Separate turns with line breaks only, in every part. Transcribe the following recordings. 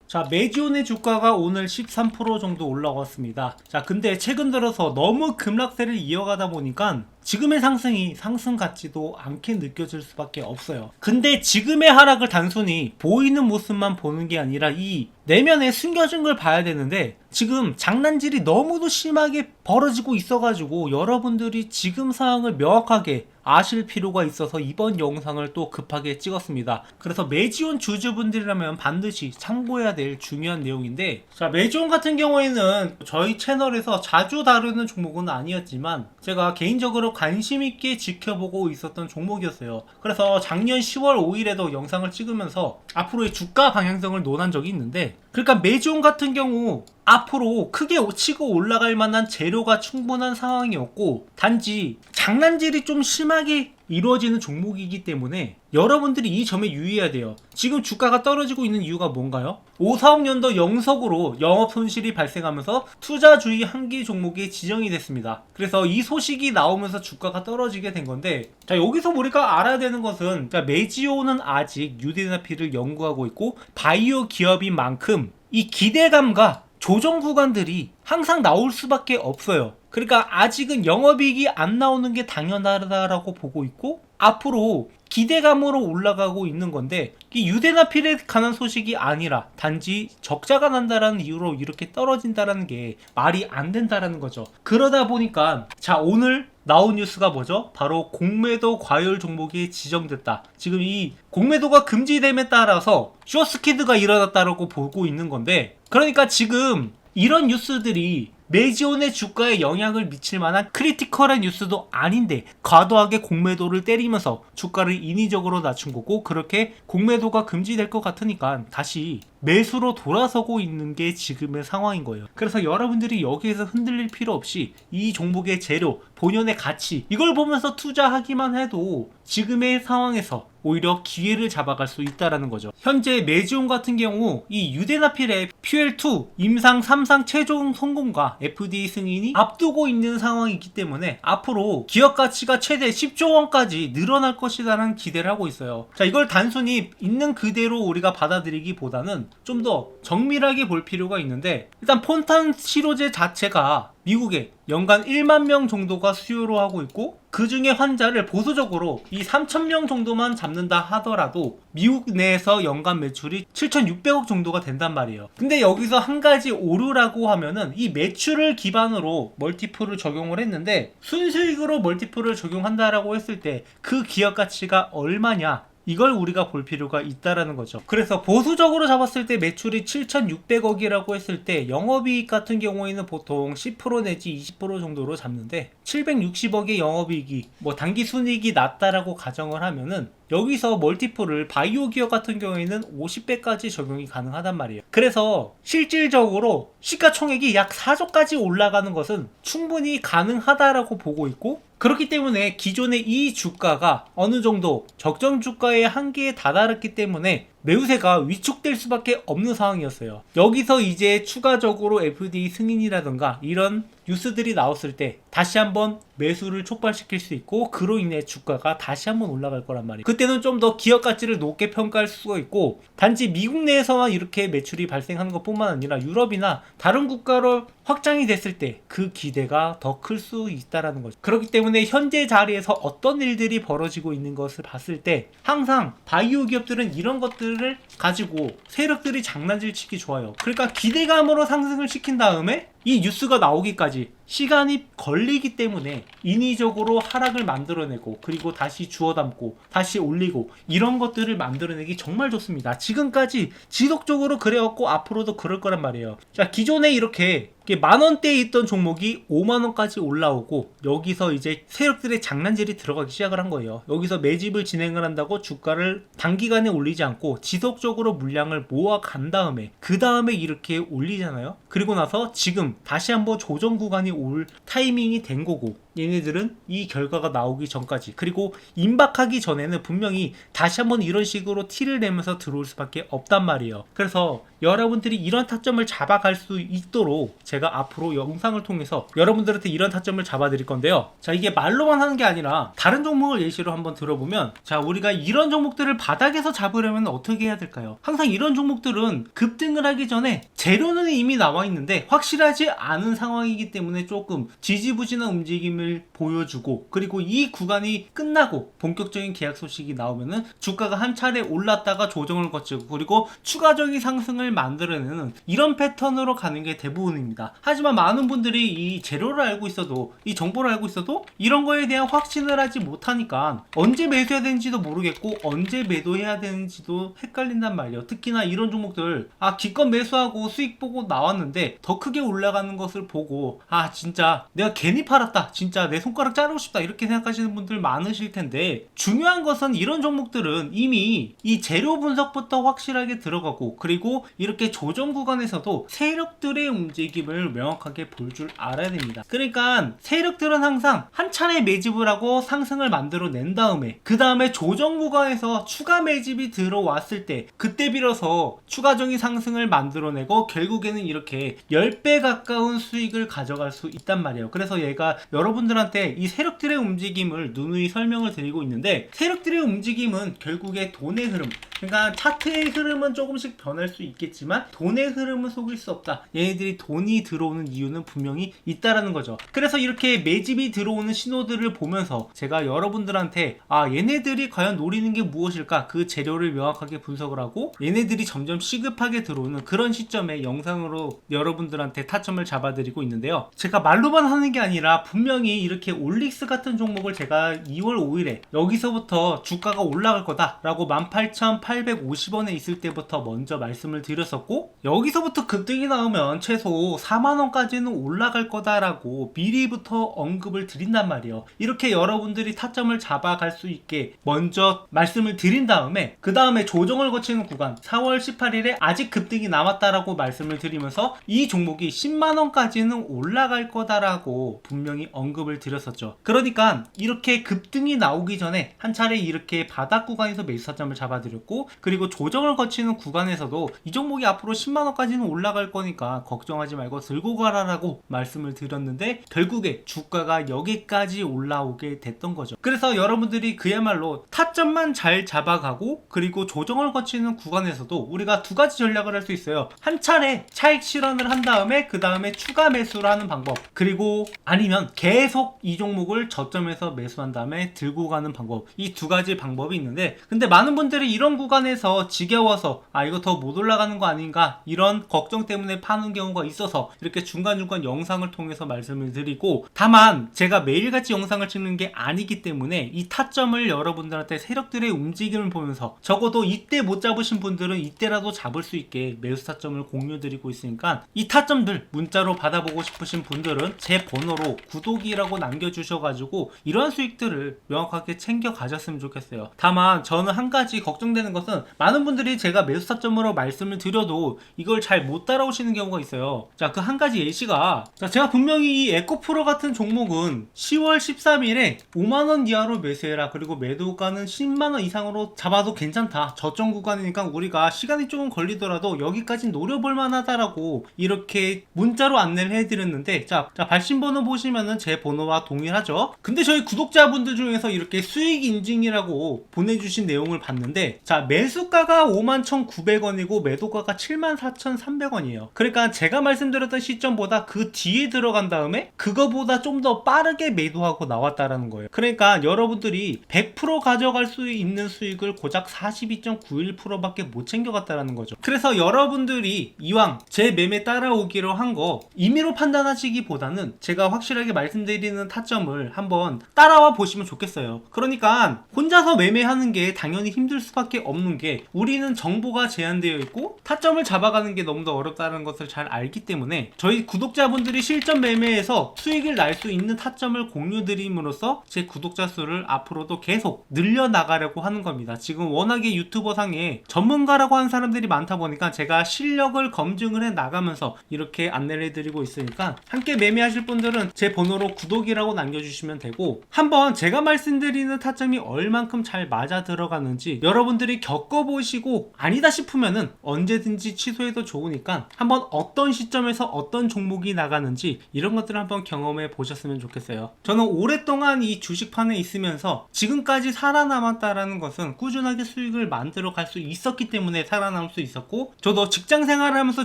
자, 메지온의 주가가 오늘 13% 정도 올라왔습니다. 자, 근데 최근 들어서 너무 급락세를 이어가다 보니까 지금의 상승이 상승 같지도 않게 느껴질 수밖에 없어요. 근데 지금의 하락을 단순히 보이는 모습만 보는 게 아니라 이 내면에 숨겨진 걸 봐야 되는데, 지금 장난질이 너무도 심하게 벌어지고 있어가지고 여러분들이 지금 상황을 명확하게 아실 필요가 있어서 이번 영상을 또 급하게 찍었습니다. 그래서 메지온 주주분들이라면 반드시 참고해야 될 중요한 내용인데, 자, 메지온 같은 경우에는 저희 채널에서 자주 다루는 종목은 아니었지만 제가 개인적으로 관심 있게 지켜보고 있었던 종목이었어요. 그래서 작년 10월 5일에도 영상을 찍으면서 앞으로의 주가 방향성을 논한 적이 있는데, 그러니까 메지온 같은 경우 앞으로 크게 치고 올라갈 만한 재료가 충분한 상황이었고, 단지 장난질이 좀 심하게 이루어지는 종목이기 때문에 여러분들이 이 점에 유의해야 돼요. 지금 주가가 떨어지고 있는 이유가 뭔가요? 5, 4억년도 영속으로 영업 손실이 발생하면서 투자주의 한기 종목이 지정이 됐습니다. 그래서 이 소식이 나오면서 주가가 떨어지게 된 건데, 자, 여기서 우리가 알아야 되는 것은, 자, 메지오는 아직 유데나피를 연구하고 있고 바이오 기업인 만큼 이 기대감과 조정 구간들이 항상 나올 수밖에 없어요. 그러니까 아직은 영업이익이 안 나오는 게 당연하다라고 보고 있고, 앞으로 기대감으로 올라가고 있는 건데, 이 유데나필에 관한 소식이 아니라 단지 적자가 난다라는 이유로 이렇게 떨어진다라는 게 말이 안 된다라는 거죠. 그러다 보니까 자, 오늘 나온 뉴스가 뭐죠? 바로 공매도 과열 종목이 지정됐다. 지금 이 공매도가 금지됨에 따라서 쇼스키드가 일어났다라고 보고 있는 건데, 그러니까 지금 이런 뉴스들이 메지온의 주가에 영향을 미칠 만한 크리티컬한 뉴스도 아닌데 과도하게 공매도를 때리면서 주가를 인위적으로 낮춘 거고, 그렇게 공매도가 금지될 것 같으니까 다시 매수로 돌아서고 있는 게 지금의 상황인 거예요. 그래서 여러분들이 여기에서 흔들릴 필요 없이 이 종목의 재료, 본연의 가치, 이걸 보면서 투자하기만 해도 지금의 상황에서 오히려 기회를 잡아갈 수 있다라는 거죠. 현재 메지온 같은 경우 이 유데나필의 퓨엘2 임상 3상 최종 성공과 FDA 승인이 앞두고 있는 상황이기 때문에 앞으로 기업 가치가 최대 10조 원까지 늘어날 것이라는 기대를 하고 있어요. 자, 이걸 단순히 있는 그대로 우리가 받아들이기보다는 좀 더 정밀하게 볼 필요가 있는데, 일단 폰탄 치료제 자체가 미국에 연간 1만 명 정도가 수요로 하고 있고, 그 중에 환자를 보수적으로 이 3,000명 정도만 잡는다 하더라도 미국 내에서 연간 매출이 7,600억 정도가 된단 말이에요. 근데 여기서 한 가지 오류라고 하면은, 이 매출을 기반으로 멀티플을 적용을 했는데 순수익으로 멀티플을 적용한다라고 했을 때 그 기업 가치가 얼마냐, 이걸 우리가 볼 필요가 있다라는 거죠. 그래서 보수적으로 잡았을 때 매출이 7,600억이라고 했을 때 영업이익 같은 경우에는 보통 10% 내지 20% 정도로 잡는데, 760억의 영업이익이 단기 순이익이 낮다라고 가정을 하면은 여기서 멀티플을 바이오 기업 같은 경우에는 50배까지 적용이 가능하단 말이에요. 그래서 실질적으로 시가총액이 약 4조까지 올라가는 것은 충분히 가능하다라고 보고 있고, 그렇기 때문에 기존의 이 주가가 어느 정도 적정 주가의 한계에 다다랐기 때문에 매우세가 위축될 수밖에 없는 상황이었어요. 여기서 이제 추가적으로 FDA 승인이라던가 이런 뉴스들이 나왔을 때 다시 한번 매수를 촉발시킬 수 있고, 그로 인해 주가가 다시 한번 올라갈 거란 말이에요. 그때는 좀 더 기업 가치를 높게 평가할 수가 있고, 단지 미국 내에서만 이렇게 매출이 발생하는 것뿐만 아니라 유럽이나 다른 국가로 확장이 됐을 때 그 기대가 더 클 수 있다라는 거죠. 그렇기 때문에 현재 자리에서 어떤 일들이 벌어지고 있는 것을 봤을 때 항상 바이오 기업들은 이런 것들을 가지고 세력들이 장난질 치기 좋아요. 그러니까 기대감으로 상승을 시킨 다음에 이 뉴스가 나오기까지 시간이 걸리기 때문에 인위적으로 하락을 만들어내고, 그리고 다시 주워 담고 다시 올리고, 이런 것들을 만들어내기 정말 좋습니다. 지금까지 지속적으로 그래왔고 앞으로도 그럴 거란 말이에요. 자, 기존에 이렇게 만원대에 있던 종목이 5만원까지 올라오고, 여기서 이제 세력들의 장난질이 들어가기 시작을 한 거예요. 여기서 매집을 진행을 한다고 주가를 단기간에 올리지 않고 지속적으로 물량을 모아간 다음에 그 다음에 이렇게 올리잖아요. 그리고 나서 지금 다시 한번 조정 구간이 올 타이밍이 된 거고, 얘네들은 이 결과가 나오기 전까지, 그리고 임박하기 전에는 분명히 다시 한번 이런 식으로 티를 내면서 들어올 수밖에 없단 말이에요. 그래서 여러분들이 이런 타점을 잡아갈 수 있도록 제가 앞으로 영상을 통해서 여러분들한테 이런 타점을 잡아 드릴 건데요. 자, 이게 말로만 하는 게 아니라 다른 종목을 예시로 한번 들어보면, 자, 우리가 이런 종목들을 바닥에서 잡으려면 어떻게 해야 될까요? 항상 이런 종목들은 급등을 하기 전에 재료는 이미 나와 있는데 확실하지 않은 상황이기 때문에 조금 지지부진한 움직임을 보여주고, 그리고 이 구간이 끝나고 본격적인 계약 소식이 나오면은 주가가 한 차례 올랐다가 조정을 거치고 그리고 추가적인 상승을 만들어내는 이런 패턴으로 가는 게 대부분입니다. 하지만 많은 분들이 이 재료를 알고 있어도, 이 정보를 알고 있어도 이런 거에 대한 확신을 하지 못하니까 언제 매수해야 되는지도 모르겠고 언제 매도해야 되는지도 헷갈린단 말이에요. 특히나 이런 종목들, 기껏 매수하고 수익 보고 나왔는데 더 크게 올라가는 것을 보고 진짜 내가 괜히 팔았다, 진짜 내 손가락 자르고 싶다, 이렇게 생각하시는 분들 많으실 텐데, 중요한 것은 이런 종목들은 이미 이 재료 분석부터 확실하게 들어가고, 그리고 이렇게 조정 구간에서도 세력들의 움직임을 명확하게 볼 줄 알아야 됩니다. 그러니까 세력들은 항상 한 차례 매집을 하고 상승을 만들어 낸 다음에 그 다음에 조정 구간에서 추가 매집이 들어왔을 때 그때 빌어서 추가적인 상승을 만들어내고 결국에는 이렇게 10배 가까운 수익을 가져갈 수 있단 말이에요. 그래서 얘가 여러분들한테 이 세력들의 움직임을 누누이 설명을 드리고 있는데, 세력들의 움직임은 결국에 돈의 흐름, 그러니까 차트의 흐름은 조금씩 변할 수 있겠지만 돈의 흐름은 속일 수 없다. 얘네들이 돈이 들어오는 이유는 분명히 있다라는 거죠. 그래서 이렇게 매집이 들어오는 신호들을 보면서 제가 여러분들한테 얘네들이 과연 노리는 게 무엇일까, 그 재료를 명확하게 분석을 하고 얘네들이 점점 시급하게 들어오는 그런 시점에 영상으로 여러분들한테 타점을 잡아드리고 있는데요. 제가 말로만 하는 게 아니라 분명히 이렇게 올릭스 같은 종목을 제가 2월 5일에 여기서부터 주가가 올라갈 거다 라고 18,850원에 있을 때부터 먼저 말씀을 드렸었고, 여기서부터 급등이 나오면 최소 4만원까지는 올라갈 거다라고 미리부터 언급을 드린단 말이에요. 이렇게 여러분들이 타점을 잡아갈 수 있게 먼저 말씀을 드린 다음에 그 다음에 조정을 거치는 구간 4월 18일에 아직 급등이 남았다라고 말씀을 드리면서 이 종목이 10만원까지는 올라갈 거다라고 분명히 언급을 드렸었죠. 그러니까 이렇게 급등이 나오기 전에 한 차례 이렇게 바닥 구간에서 매수 타점을 잡아드렸고, 그리고 조정을 거치는 구간에서도 이 종목이 앞으로 10만원까지는 올라갈 거니까 걱정하지 말고 들고 가라라고 말씀을 드렸는데 결국에 주가가 여기까지 올라오게 됐던 거죠. 그래서 여러분들이 그야말로 타점만 잘 잡아가고 그리고 조정을 거치는 구간에서도 우리가 두 가지 전략을 할 수 있어요. 한 차례 차익 실현을 한 다음에 그 다음에 추가 매수를 하는 방법, 그리고 아니면 계속 이 종목을 저점에서 매수한 다음에 들고 가는 방법, 이 두 가지 방법이 있는데, 근데 많은 분들이 이런 구간에서 지겨워서 이거 더 못 올라가는 거 아닌가 이런 걱정 때문에 파는 경우가 있어서 이렇게 중간중간 영상을 통해서 말씀을 드리고, 다만 제가 매일같이 영상을 찍는 게 아니기 때문에 이 타점을 여러분들한테 세력들의 움직임을 보면서 적어도 이때 못 잡으신 분들은 이때라도 잡을 수 있게 매수 타점을 공유드리고 있으니까, 이 타점들 문자로 받아보고 싶으신 분들은 제 번호로 구독이라고 남겨주셔가지고 이런 수익들을 명확하게 챙겨 가셨으면 좋겠어요. 다만 저는 한 가지 걱정되는 것은, 많은 분들이 제가 매수 타점으로 말씀을 드려도 이걸 잘 못 따라오시는 경우가 있어요. 자, 그 한 가지 예시가, 제가 분명히 이 에코프로 같은 종목은 10월 13일에 5만원 이하로 매수해라, 그리고 매도가는 10만원 이상으로 잡아도 괜찮다, 저점 구간이니까 우리가 시간이 조금 걸리더라도 여기까지 노려볼 만하다라고 이렇게 문자로 안내를 해드렸는데, 자 발신번호 보시면은 제 번호와 동일하죠. 근데 저희 구독자분들 중에서 이렇게 수익 인증이라고 보내주신 내용을 봤는데, 자, 매수가가 51,900원이고 매도가가 74,300원이에요 그러니까 제가 말씀드렸던 시점보다 그 뒤에 들어간 다음에 그거보다 좀 더 빠르게 매도하고 나왔다라는 거예요. 그러니까 여러분들이 100% 가져갈 수 있는 수익을 고작 42.91%밖에 못 챙겨갔다라는 거죠. 그래서 여러분들이 이왕 제 매매 따라오기로 한 거 임의로 판단하시기보다는 제가 확실하게 말씀드리는 타점을 한번 따라와 보시면 좋겠어요. 그러니까 혼자서 매매하는 게 당연히 힘들 수밖에 없는 게, 우리는 정보가 제한되어 있고 타점을 잡아가는 게 너무 더 어렵다는 것을 잘 알기 때문에 저희 구독자분들이 실전 매매에서 수익을 날 수 있는 타점을 공유드림으로써 제 구독자 수를 앞으로도 계속 늘려나가려고 하는 겁니다. 지금 워낙에 유튜버 상에 전문가라고 하는 사람들이 많다 보니까 제가 실력을 검증을 해 나가면서 이렇게 안내를 해드리고 있으니까, 함께 매매하실 분들은 제 번호로 구독이라고 남겨주시면 되고, 한번 제가 말씀드리는 타점이 얼만큼 잘 맞아 들어가는지 여러분들이 겪어보시고 아니다 싶으면은 언제든지 취소해도 좋으니까 한번 어떤 시점에서 어떤 종목이 나가는지 이런 것들을 한번 경험해 보셨으면 좋겠어요. 저는 오랫동안 이 주식판에 있으면서 지금까지 살아남았다라는 것은 꾸준하게 수익을 만들어 갈 수 있었기 때문에 살아남을 수 있었고, 저도 직장 생활을 하면서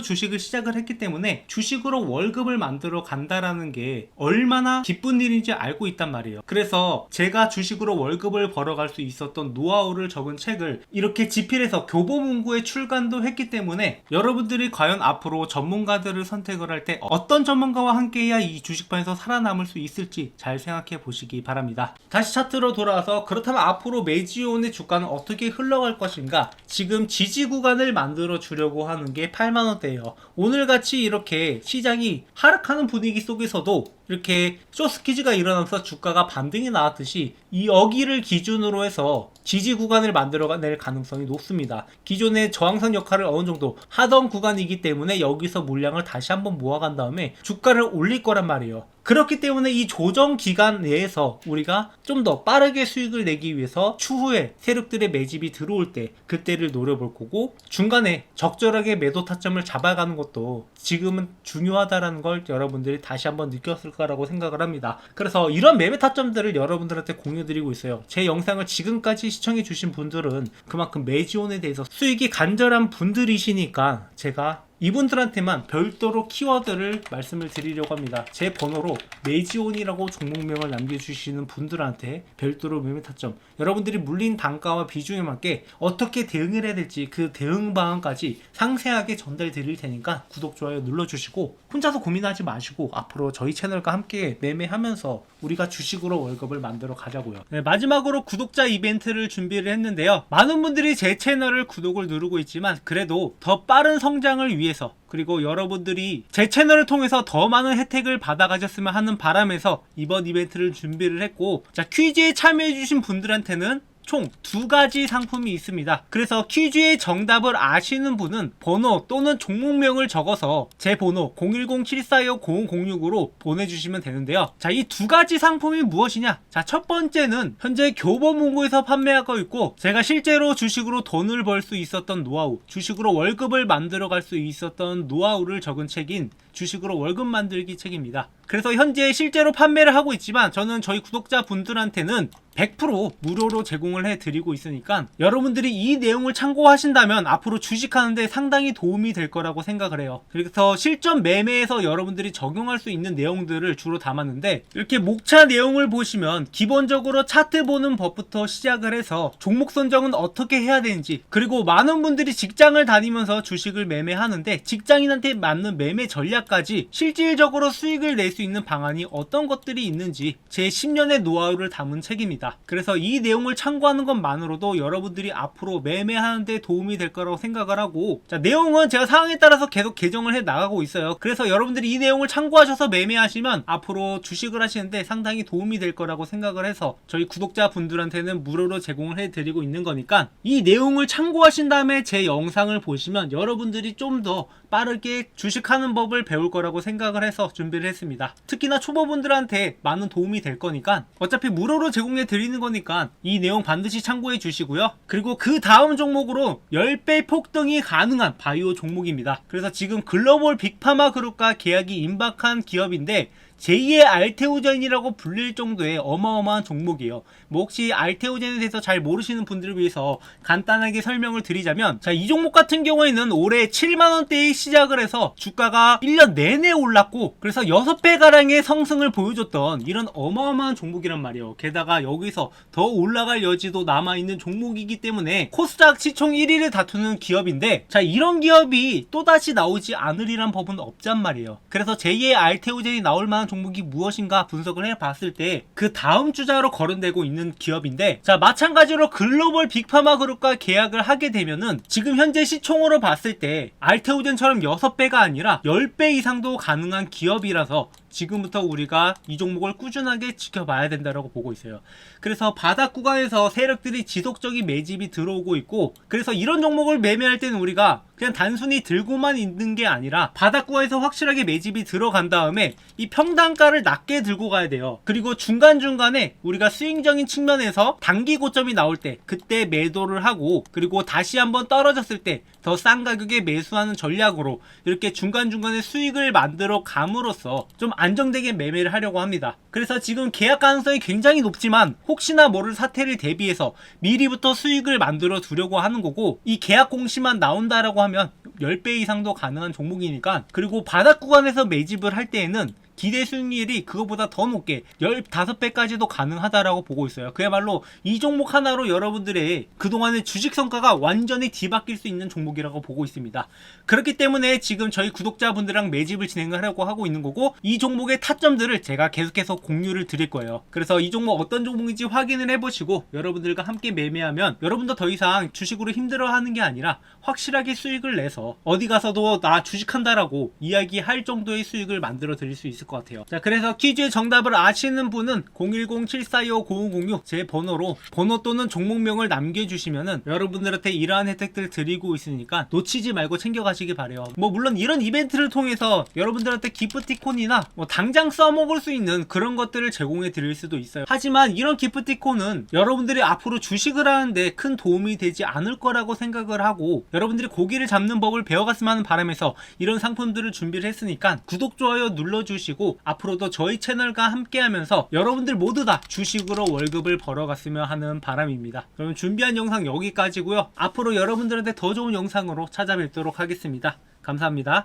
주식을 시작을 했기 때문에 주식으로 월급을 만들어 간다라는 게 얼마나 기쁜 일인지 알고 있단 말이에요. 그래서 제가 주식으로 월급을 벌어갈 수 있었던 노하우를 적은 책을 이렇게 지필해서 교보문고에 출간도 했기 때문에 여러분들이 과연 앞으로 전문가들을 선택을 할 때 어떤 전문가와 함께해야 이 주식판에서 살아남을 수 있을지 잘 생각해 보시기 바랍니다. 다시 차트로 돌아와서, 그렇다면 앞으로 메지온의 주가는 어떻게 흘러갈 것인가? 지금 지지 구간을 만들어 주려고 하는 게 8만원대예요. 오늘같이 이렇게 시장이 하락하는 분위기 속에서도 이렇게 쇼스퀴즈가 일어나면서 주가가 반등이 나왔듯이 이 여기를 기준으로 해서 지지 구간을 만들어낼 가능성이 높습니다. 기존의 저항선 역할을 어느 정도 하던 구간이기 때문에 여기서 물량을 다시 한번 모아간 다음에 주가를 올릴 거란 말이에요. 그렇기 때문에 이 조정 기간 내에서 우리가 좀 더 빠르게 수익을 내기 위해서 추후에 세력들의 매집이 들어올 때 그때를 노려볼 거고, 중간에 적절하게 매도 타점을 잡아가는 것도 지금은 중요하다라는 걸 여러분들이 다시 한번 느꼈을 거라고 생각을 합니다. 그래서 이런 매매 타점들을 여러분들한테 공유드리고 있어요. 제 영상을 지금까지 시청해 주신 분들은 그만큼 메지온에 대해서 수익이 간절한 분들이시니까 제가 이분들한테만 별도로 키워드를 말씀을 드리려고 합니다. 제 번호로 메지온이라고 종목명을 남겨주시는 분들한테 별도로 매매 타점, 여러분들이 물린 단가와 비중에 맞게 어떻게 대응을 해야 될지 그 대응 방안까지 상세하게 전달 드릴 테니까 구독, 좋아요 눌러주시고 혼자서 고민하지 마시고 앞으로 저희 채널과 함께 매매하면서 우리가 주식으로 월급을 만들어 가자고요. 네, 마지막으로 구독자 이벤트를 준비를 했는데요. 많은 분들이 제 채널을 구독을 누르고 있지만 그래도 더 빠른 성장을 위해서, 그리고 여러분들이 제 채널을 통해서 더 많은 혜택을 받아가셨으면 하는 바람에서 이번 이벤트를 준비를 했고, 자, 퀴즈에 참여해주신 분들한테는 총 2가지 상품이 있습니다. 그래서 퀴즈의 정답을 아시는 분은 번호 또는 종목명을 적어서 제 번호 010-7425-0006으로 보내주시면 되는데요. 자, 이 2가지 상품이 무엇이냐? 자, 첫 번째는 현재 교보문고에서 판매하고 있고 제가 실제로 주식으로 돈을 벌 수 있었던 노하우, 주식으로 월급을 만들어 갈 수 있었던 노하우를 적은 책인 주식으로 월급 만들기 책입니다. 그래서 현재 실제로 판매를 하고 있지만 저는 저희 구독자분들한테는 100% 무료로 제공을 해드리고 있으니까 여러분들이 이 내용을 참고하신다면 앞으로 주식하는데 상당히 도움이 될 거라고 생각을 해요. 그래서 실전 매매에서 여러분들이 적용할 수 있는 내용들을 주로 담았는데, 이렇게 목차 내용을 보시면 기본적으로 차트 보는 법부터 시작을 해서 종목 선정은 어떻게 해야 되는지, 그리고 많은 분들이 직장을 다니면서 주식을 매매하는데 직장인한테 맞는 매매 전략까지 실질적으로 수익을 낼 수 있는 방안이 어떤 것들이 있는지 제 10년의 노하우를 담은 책입니다. 그래서 이 내용을 참고하는 것만으로도 여러분들이 앞으로 매매하는데 도움이 될 거라고 생각을 하고, 자, 내용은 제가 상황에 따라서 계속 개정을 해 나가고 있어요. 그래서 여러분들이 이 내용을 참고하셔서 매매하시면 앞으로 주식을 하시는데 상당히 도움이 될 거라고 생각을 해서 저희 구독자분들한테는 무료로 제공을 해드리고 있는 거니까 이 내용을 참고하신 다음에 제 영상을 보시면 여러분들이 좀 더 빠르게 주식하는 법을 배울 거라고 생각을 해서 준비를 했습니다. 특히나 초보분들한테 많은 도움이 될 거니까, 어차피 무료로 제공해 드리는 거니까 이 내용 반드시 참고해 주시고요. 그리고 그 다음 종목으로 10배 폭등이 가능한 바이오 종목입니다. 그래서 지금 글로벌 빅파마 그룹과 계약이 임박한 기업인데 제2의 알테오젠이라고 불릴 정도의 어마어마한 종목이에요. 뭐 혹시 알테오젠에 대해서 잘 모르시는 분들을 위해서 간단하게 설명을 드리자면, 자, 이 종목 같은 경우에는 올해 7만원대에 시작을 해서 주가가 1년 내내 올랐고, 그래서 6배 가량의 상승을 보여줬던 이런 어마어마한 종목이란 말이에요. 게다가 여기서 더 올라갈 여지도 남아있는 종목이기 때문에 코스닥 시총 1위를 다투는 기업인데, 자, 이런 기업이 또다시 나오지 않으리란 법은 없단 말이에요. 그래서 제2의 알테오젠이 나올 만한 종목이 무엇인가 분석을 해봤을 때 그 다음 주자로 거론되고 있는 기업인데, 자, 마찬가지로 글로벌 빅파마 그룹과 계약을 하게 되면은 지금 현재 시총으로 봤을 때 알테오젠처럼 6배가 아니라 10배 이상도 가능한 기업이라서 지금부터 우리가 이 종목을 꾸준하게 지켜봐야 된다고 보고 있어요. 그래서 바닥 구간에서 세력들이 지속적인 매집이 들어오고 있고, 그래서 이런 종목을 매매할 때는 우리가 그냥 단순히 들고만 있는 게 아니라 바닥 구간에서 확실하게 매집이 들어간 다음에 이 평단가를 낮게 들고 가야 돼요. 그리고 중간중간에 우리가 스윙적인 측면에서 단기 고점이 나올 때 그때 매도를 하고, 그리고 다시 한번 떨어졌을 때 더 싼 가격에 매수하는 전략으로 이렇게 중간중간에 수익을 만들어 감으로써 좀 안정되게 매매를 하려고 합니다. 그래서 지금 계약 가능성이 굉장히 높지만 혹시나 모를 사태를 대비해서 미리부터 수익을 만들어 두려고 하는 거고, 이 계약 공시만 나온다라고 하면 10배 이상도 가능한 종목이니까, 그리고 바닥 구간에서 매집을 할 때에는 기대 수익률이 그거보다 더 높게 15배까지도 가능하다라고 보고 있어요. 그야말로 이 종목 하나로 여러분들의 그동안의 주식 성과가 완전히 뒤바뀔 수 있는 종목이라고 보고 있습니다. 그렇기 때문에 지금 저희 구독자분들랑 매집을 진행하려고 하고 있는 거고, 이 종목의 타점들을 제가 계속해서 공유를 드릴 거예요. 그래서 이 종목 어떤 종목인지 확인을 해보시고 여러분들과 함께 매매하면 여러분도 더 이상 주식으로 힘들어하는 게 아니라 확실하게 수익을 내서 어디 가서도 나 주식한다라고 이야기할 정도의 수익을 만들어 드릴 수 있을 것 같아요. 자, 그래서 퀴즈의 정답을 아시는 분은 010-7425-0506 제 번호로 번호 또는 종목명을 남겨주시면은 여러분들한테 이러한 혜택들을 드리고 있으니까 놓치지 말고 챙겨가시기 바래요. 뭐 물론 이런 이벤트를 통해서 여러분들한테 기프티콘이나 뭐 당장 써먹을 수 있는 그런 것들을 제공해 드릴 수도 있어요. 하지만 이런 기프티콘은 여러분들이 앞으로 주식을 하는데 큰 도움이 되지 않을 거라고 생각을 하고, 여러분들이 고기를 잡는 법을 배워갔으면 하는 바람에서 이런 상품들을 준비를 했으니까 구독, 좋아요 눌러주시고 앞으로도 저희 채널과 함께 하면서 여러분들 모두 다 주식으로 월급을 벌어갔으면 하는 바람입니다. 그럼 준비한 영상 여기까지고요. 앞으로 여러분들한테 더 좋은 영상으로 찾아뵙도록 하겠습니다. 감사합니다.